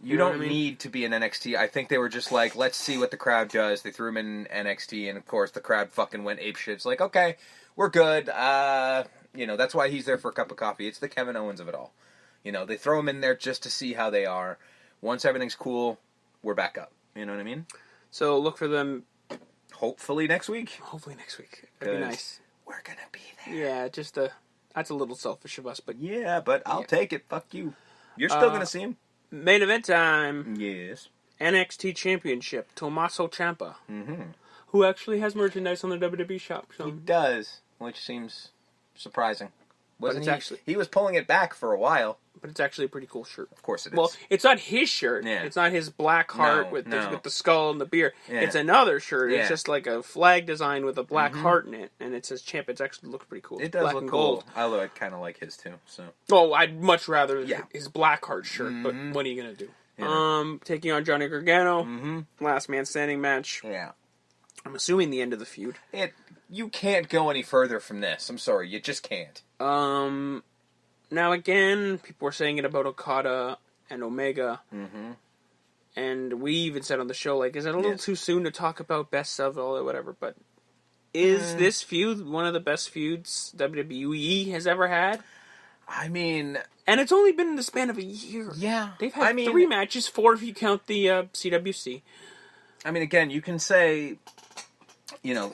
You don't need to be in NXT. I think they were just like, let's see what the crowd does. They threw him in NXT, and of course the crowd fucking went apeshit. It's like, okay, we're good. That's why he's there for a cup of coffee. It's the Kevin Owens of it all. They throw him in there just to see how they are. Once everything's cool, we're back up. You know what I mean? So look for them. Hopefully next week. That'd be nice. We're gonna be there. Yeah, that's a little selfish of us, but yeah, but I'll take it. Fuck you. You're still gonna see him. Main event time. Yes. NXT Championship. Tommaso Ciampa, who actually has merchandise on the WWE shop. So. He does, which seems surprising. He was pulling it back for a while. But it's actually a pretty cool shirt. Of course it is. Well, it's not his shirt. Yeah. It's not his black heart with the skull and the beard. Yeah. It's another shirt. Yeah. It's just like a flag design with a black heart in it. And it says Champ. It actually looks pretty cool. It does look cool. Although I kind of like his too. So. Oh, I'd much rather his black heart shirt. But what are you going to do? Yeah. Taking on Johnny Gargano. Last man standing match. Yeah. I'm assuming the end of the feud. You can't go any further from this. I'm sorry. You just can't. Now, again, people were saying it about Okada and Omega. And we even said on the show, like, is it a little too soon to talk about best of all or whatever? But is this feud one of the best feuds WWE has ever had? I mean... And it's only been in the span of a year. Yeah. They've had 3 matches, 4 if you count the CWC. I mean, again, you can say...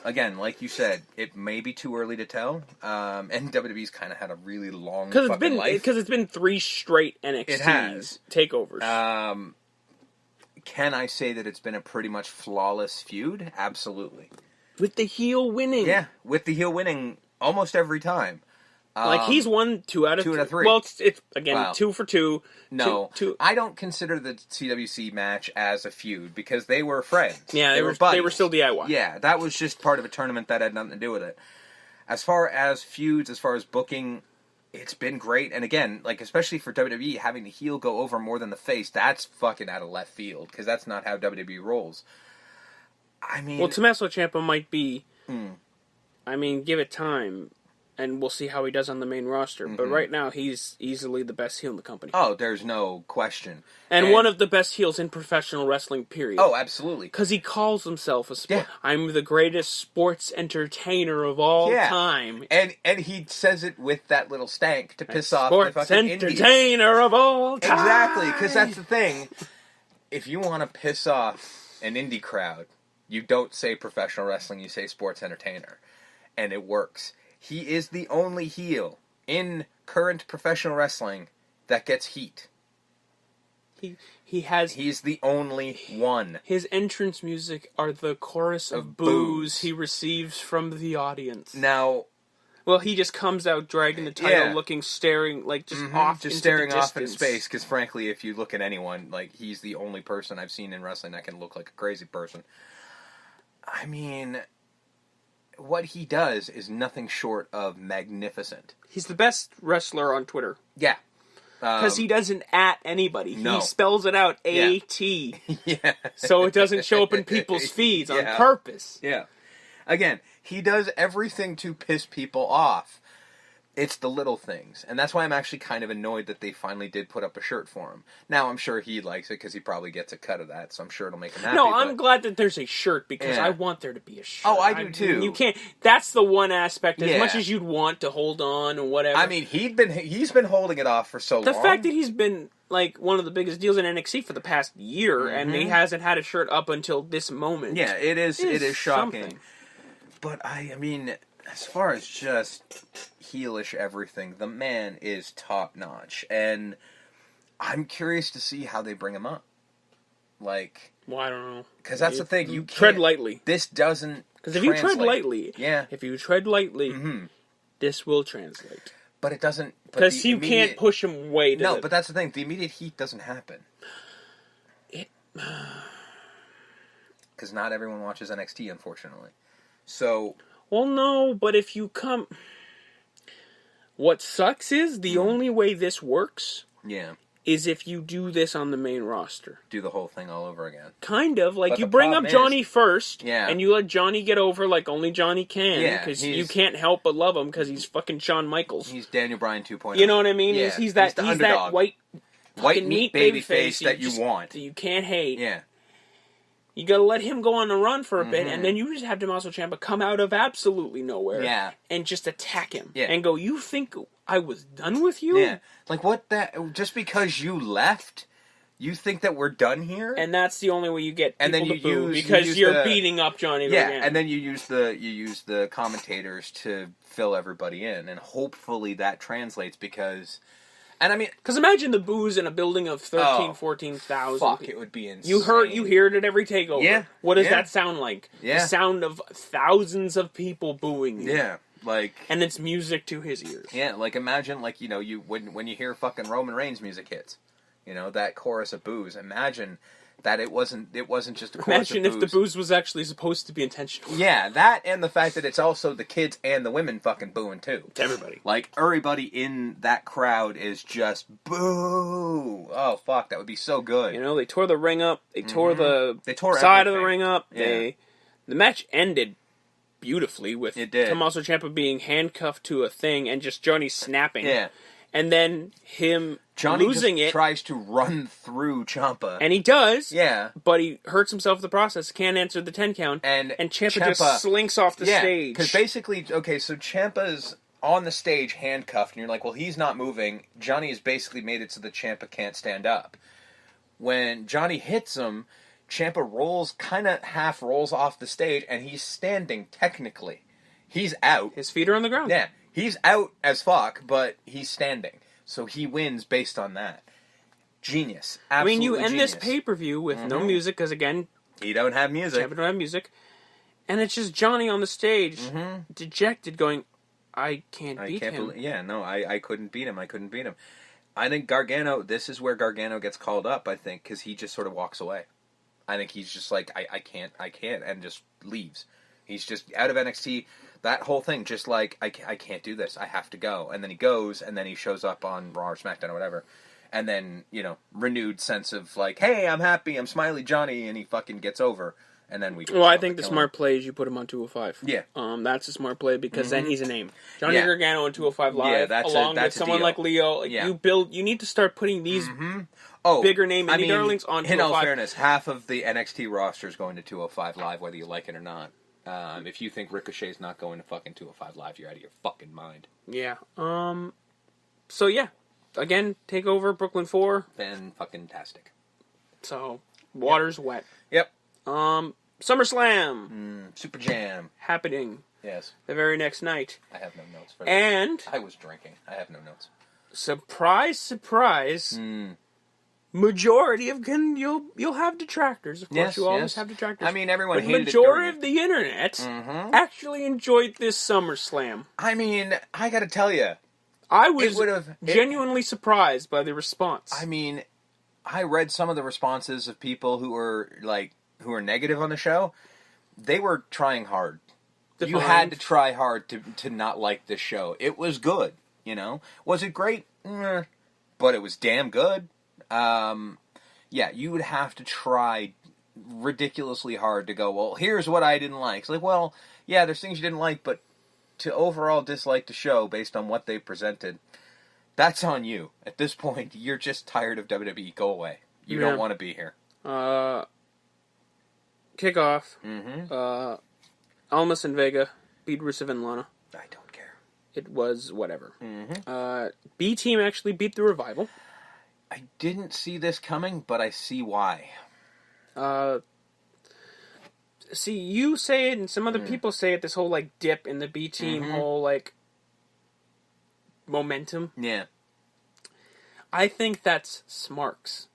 again, like you said, it may be too early to tell. And WWE's kind of had a really long fucking life. Because it's been 3 straight NXT takeovers. Can I say that it's been a pretty much flawless feud? Absolutely. With the heel winning. Yeah, with the heel winning almost every time. He's won 2 out of 3. Well, it's again, 2 for 2. No, I don't consider the CWC match as a feud because they were friends. Yeah, they were still DIY. Yeah, that was just part of a tournament that had nothing to do with it. As far as feuds, as far as booking, it's been great. And again, like especially for WWE, having the heel go over more than the face, that's fucking out of left field because that's not how WWE rolls. I mean, Tommaso Ciampa might be. I mean, give it time. And we'll see how he does on the main roster. But right now, he's easily the best heel in the company. Oh, there's no question. And one of the best heels in professional wrestling, period. Oh, absolutely. Because he calls himself I'm the greatest sports entertainer of all time. And he says it with that little stank to piss off the fucking entertainer of all time. Exactly, because that's the thing. If you want to piss off an indie crowd, you don't say professional wrestling, you say sports entertainer. And it works. He is the only heel in current professional wrestling that gets heat. He's the only one. His entrance music are the chorus of boos he receives from the audience. Now, well, he just comes out dragging the title, staring like off, just staring off in space. Because frankly, if you look at anyone, like he's the only person I've seen in wrestling that can look like a crazy person. I mean, what he does is nothing short of magnificent. He's the best wrestler on Twitter. Yeah. Because he doesn't @ anybody. No. He spells it out A-T. Yeah. So it doesn't show up in people's feeds on purpose. Yeah. Again, he does everything to piss people off. It's the little things. And that's why I'm actually kind of annoyed that they finally did put up a shirt for him. Now, I'm sure he likes it because he probably gets a cut of that, so I'm sure it'll make him happy. No, I'm glad that there's a shirt because I want there to be a shirt. Oh, I do too. You can't. That's the one aspect. As much as you'd want to hold on or whatever. I mean, he's been holding it off for so long. The fact that he's been like one of the biggest deals in NXT for the past year, and he hasn't had a shirt up until this moment. Yeah, it is shocking. Something. But I mean, as far as just heelish everything, the man is top notch, and I'm curious to see how they bring him up. Like, well, I don't know, because that's the thing. You can't tread lightly. This doesn't because if you tread lightly, mm-hmm. this will translate. But it doesn't. Because you can't push him way to but that's the thing. The immediate heat doesn't happen. Because not everyone watches NXT, unfortunately. So. Well, no, but if you come. What sucks is the only way this works. Yeah. Is if you do this on the main roster. Do the whole thing all over again. Kind of. Like, you bring up Johnny first, and you let Johnny get over like only Johnny can, because you can't help but love him, because he's fucking Shawn Michaels. He's Daniel Bryan 2.0. You know what I mean? Yeah, he's that white white meat baby face that you want. That you can't hate. Yeah. You gotta let him go on a run for a bit, and then you just have Tommaso Ciampa come out of absolutely nowhere and just attack him. Yeah. And go, you think I was done with you? Yeah. Like, what that... Just because you left... You think that we're done here? And that's the only way you get people to boo, because you're beating up Johnny again. Yeah, and then you use the commentators to fill everybody in, and hopefully that translates, because... And I mean... Because imagine the boos in a building of 14,000. Fuck, it would be insane. You hear it at every takeover. Yeah. What does that sound like? Yeah. The sound of thousands of people booing you. Yeah. Like... And it's music to his ears. Yeah, like imagine, like, you know, when you hear fucking Roman Reigns music hits. You know, that chorus of boos. Imagine that it wasn't just a chorus of boos. Imagine if the boos was actually supposed to be intentional. Yeah, that, and the fact that it's also the kids and the women fucking booing too. It's everybody. Like, everybody in that crowd is just boo. Oh, fuck, that would be so good. You know, they tore the ring up. They tore the side of the ring up. Yeah. The match ended beautifully with Tommaso Ciampa being handcuffed to a thing and just Johnny snapping. Yeah. And then Johnny losing just tries to run through Ciampa. And he does. Yeah. But he hurts himself in the process, can't answer the 10 count. And Ciampa just slinks off the stage. Because basically, okay, so Ciampa's on the stage handcuffed, and you're like, well, he's not moving. Johnny has basically made it so that Ciampa can't stand up. When Johnny hits him, Ciampa half rolls off the stage, and he's standing technically. He's out. His feet are on the ground. Yeah. He's out as fuck, but he's standing. So he wins based on that. Genius. Absolutely. I mean, you end this pay-per-view with no music, because again... He don't have music. Ciampa don't have music. And it's just Johnny on the stage, dejected, going, I can't beat him. I couldn't beat him. I think Gargano, this is where Gargano gets called up, I think, because he just sort of walks away. I think he's just like, I can't, and just leaves. He's just out of NXT. That whole thing, just like, I can't do this. I have to go. And then he goes, and then he shows up on Raw or SmackDown or whatever. And then, you know, renewed sense of like, hey, I'm happy, I'm Smiley Johnny, and he fucking gets over. And then I think the smart play is you put him on 205. Yeah. That's a smart play, because then he's a name. Johnny Gargano on 205 Live, along with someone like Leo. You need to start putting these bigger name indie darlings on 205. In all fairness, half of the NXT roster is going to 205 Live, whether you like it or not. If you think Ricochet's not going to fucking 205 Live, you're out of your fucking mind. Yeah. So, yeah. Again, Takeover Brooklyn 4. Then fucking tastic. So, water's wet. Yep. SummerSlam. Super Jam. Happening. Yes. The very next night. I have no notes for that. And... I was drinking. I have no notes. Surprise, surprise. Majority of you'll have detractors, of course. You always have detractors. I mean, everyone hated it. Majority of the internet actually enjoyed this SummerSlam. I mean, I got to tell you, I was genuinely surprised by the response. I mean, I read some of the responses of people who were negative on the show. They were trying hard. You had to try hard to not like this show. It was good, you know. Was it great? But it was damn good. You would have to try ridiculously hard to go, well, here's what I didn't like. It's like, well, yeah, there's things you didn't like, but to overall dislike the show based on what they presented, that's on you. At this point, you're just tired of WWE. Go away. You don't want to be here. Kickoff. Almas and Vega beat Rusev and Lana. I don't care. It was whatever. B Team actually beat the Revival. I didn't see this coming, but I see why. See, you say it, and some other people say it, this whole, like, dip in the B Team, whole, like, momentum. Yeah. I think that's Smarks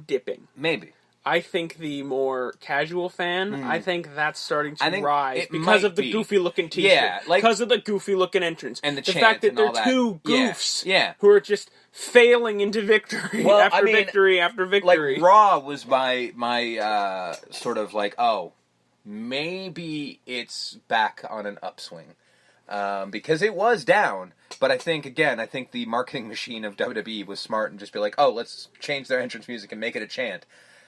dipping. Maybe. I think the more casual fan, I think that's starting to rise because of the goofy-looking t-shirt. Yeah, because of the goofy-looking entrance. And the fact that they're two goofs who are just failing into victory after victory after victory. Like, Raw was my sort of like, oh, maybe it's back on an upswing. Because it was down, but I think the marketing machine of WWE was smart and just be like, oh, let's change their entrance music and make it a chant.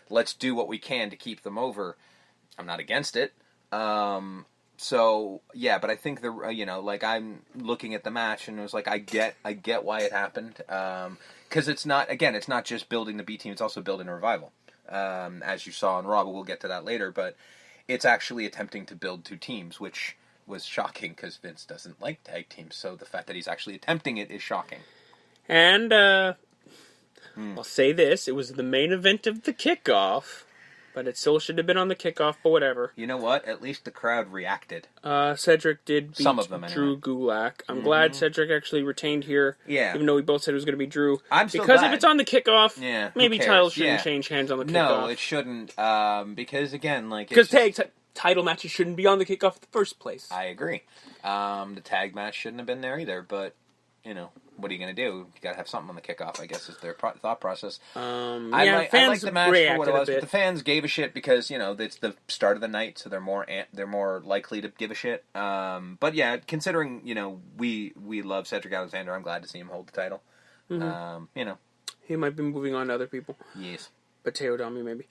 Let's do what we can to keep them over. I'm not against it. So yeah, but I think like I'm looking at the match and it was like I get why it happened, because it's not just building the B team, it's also building a revival, as you saw on Raw. But we'll get to that later. But it's actually attempting to build two teams, which was shocking because Vince doesn't like tag teams. So the fact that he's actually attempting it is shocking. And I'll say this: it was the main event of the kickoff. But it still should have been on the kickoff, but whatever. You know what? At least the crowd reacted. Cedric did beat some of them, anyway. Drew Gulak. I'm glad Cedric actually retained here. Yeah. Even though we both said it was going to be Drew. I'm still because glad. if it's on the kickoff, maybe titles shouldn't Yeah. change hands on the kickoff. No, it shouldn't. Because again, like because title matches shouldn't be on the kickoff in the first place. I agree. The tag match shouldn't have been there either. But what are you going to do? You got to have something on the kickoff, I guess, is their thought process. I like the match for what it was, but the fans gave a shit because it's the start of the night, so they're more likely to give a shit. But yeah, considering we love Cedric Alexander, I'm glad to see him hold the title. He might be moving on to other people. Yes, but Teodami maybe.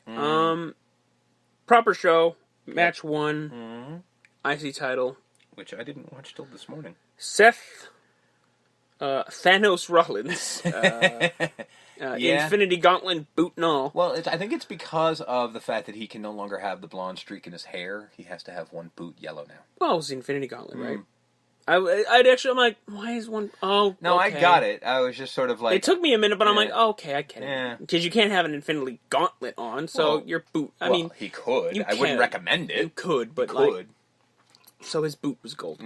Proper show, match 1, IC title, which I didn't watch till this morning. Seth. Thanos Rollins, Infinity Gauntlet boot and all. Well, I think it's because of the fact that he can no longer have the blonde streak in his hair. He has to have one boot yellow now. Well, it's the Infinity Gauntlet, right? I'm like, why is one? Oh, no, okay. I got it. I was just sort of like, it took me a minute, but I'm like, oh, okay, I get it. Because you can't have an Infinity Gauntlet on, so your boot. I mean, he could. I wouldn't recommend it. You could, but so his boot was gold.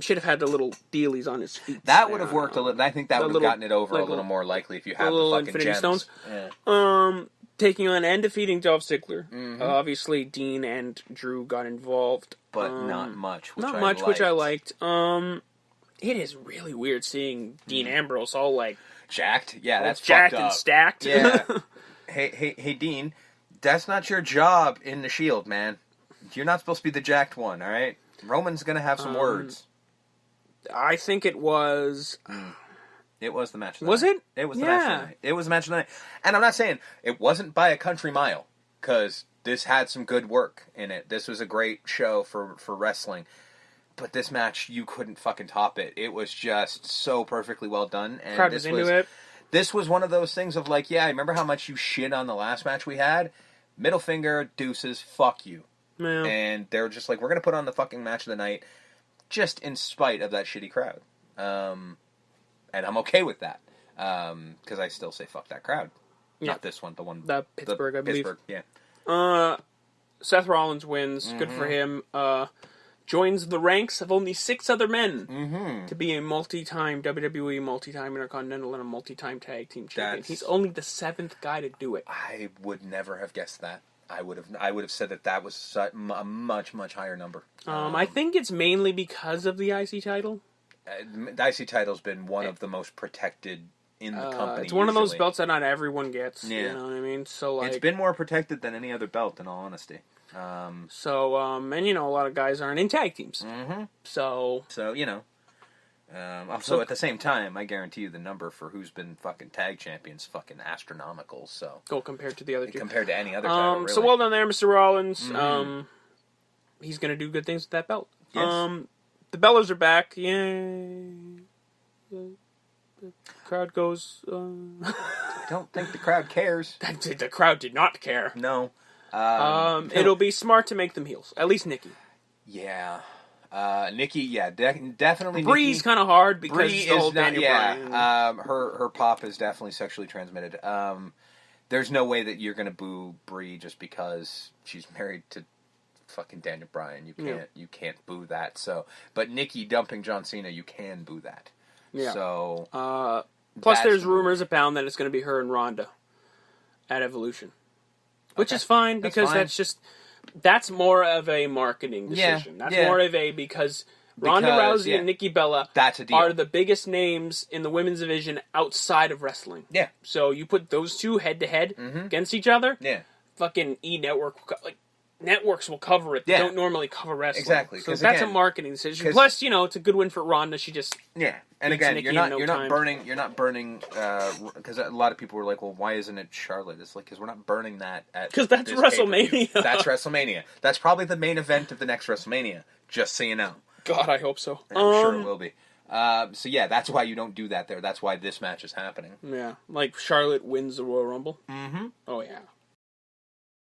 Should have had the little dealies on his feet. That would have worked a little. I think that would have gotten it over a little more likely if you had the fucking Infinity gems. Stones. Yeah. Taking on and defeating Dolph Ziggler. Obviously, Dean and Drew got involved, but not much. Which I liked. It is really weird seeing Dean Ambrose all like jacked. Yeah, that's jacked fucked and up. stacked. Yeah. hey, Dean, that's not your job in the Shield, man. You're not supposed to be the jacked one. All right. Roman's going to have some words. I think it was... It was the match of the night. Was it? It was the match of the night. It was the match of the night. And I'm not saying it wasn't by a country mile, because this had some good work in it. This was a great show for wrestling. But this match, you couldn't fucking top it. It was just so perfectly well done. And crowd was into it. This was one of those things of like, yeah, I remember how much you shit on the last match we had? Middle finger, deuces, fuck you. Yeah. And they're just like, we're going to put on the fucking match of the night just in spite of that shitty crowd. And I'm okay with that. Because I still say fuck that crowd. Yeah. Not this one, the one... The Pittsburgh, I believe. Pittsburgh, yeah. Seth Rollins wins. Good for him. Joins the ranks of only 6 other men to be a multi-time WWE, multi-time Intercontinental, and a multi-time Tag Team Champion. He's only the 7th guy to do it. I would never have guessed that. I would have said that was a much, much higher number. I think it's mainly because of the IC title. The IC title's been one of the most protected in the company. It's one of those belts that not everyone gets. Yeah. You know what I mean? So like, it's been more protected than any other belt, in all honesty. And a lot of guys aren't in tag teams. So also at the same time, I guarantee you the number for who's been fucking tag champions fucking astronomical. So compared to the other two, compared to any other title, really. So well done there, Mr. Rollins. He's gonna do good things with that belt. Yes. The Bellas are back. Yay! The crowd goes. I don't think the crowd cares. The crowd did not care. No. It'll be smart to make them heels. At least Nikki. Yeah. Nikki, definitely. Bree's kind of hard because Bree the whole is not. Daniel Yeah. Bryan. Her pop is definitely sexually transmitted. There's no way that you're gonna boo Bree just because she's married to fucking Daniel Bryan. You can't boo that. So, but Nikki dumping John Cena, you can boo that. Yeah. So. Plus, there's rumors abound that it's going to be her and Ronda at Evolution. Which is fine, because that's more of a marketing decision. That's more of a, because Ronda Rousey and Nikki Bella are the biggest names in the women's division outside of wrestling. Yeah. So you put those two head to head against each other. Yeah. Fucking E! Network, like, networks will cover it. They don't normally cover wrestling. Exactly. So that's a marketing decision. Plus, it's a good win for Ronda. She just and again, Nikki you're not time. you're not burning because a lot of people were like, well, why isn't it Charlotte? It's like because we're not burning that because that's WrestleMania. That's WrestleMania. That's probably the main event of the next WrestleMania. Just so you know. God, I hope so. I'm sure it will be. So yeah, that's why you don't do that there. That's why this match is happening. Yeah, like Charlotte wins the Royal Rumble. Mm-hmm. Oh yeah.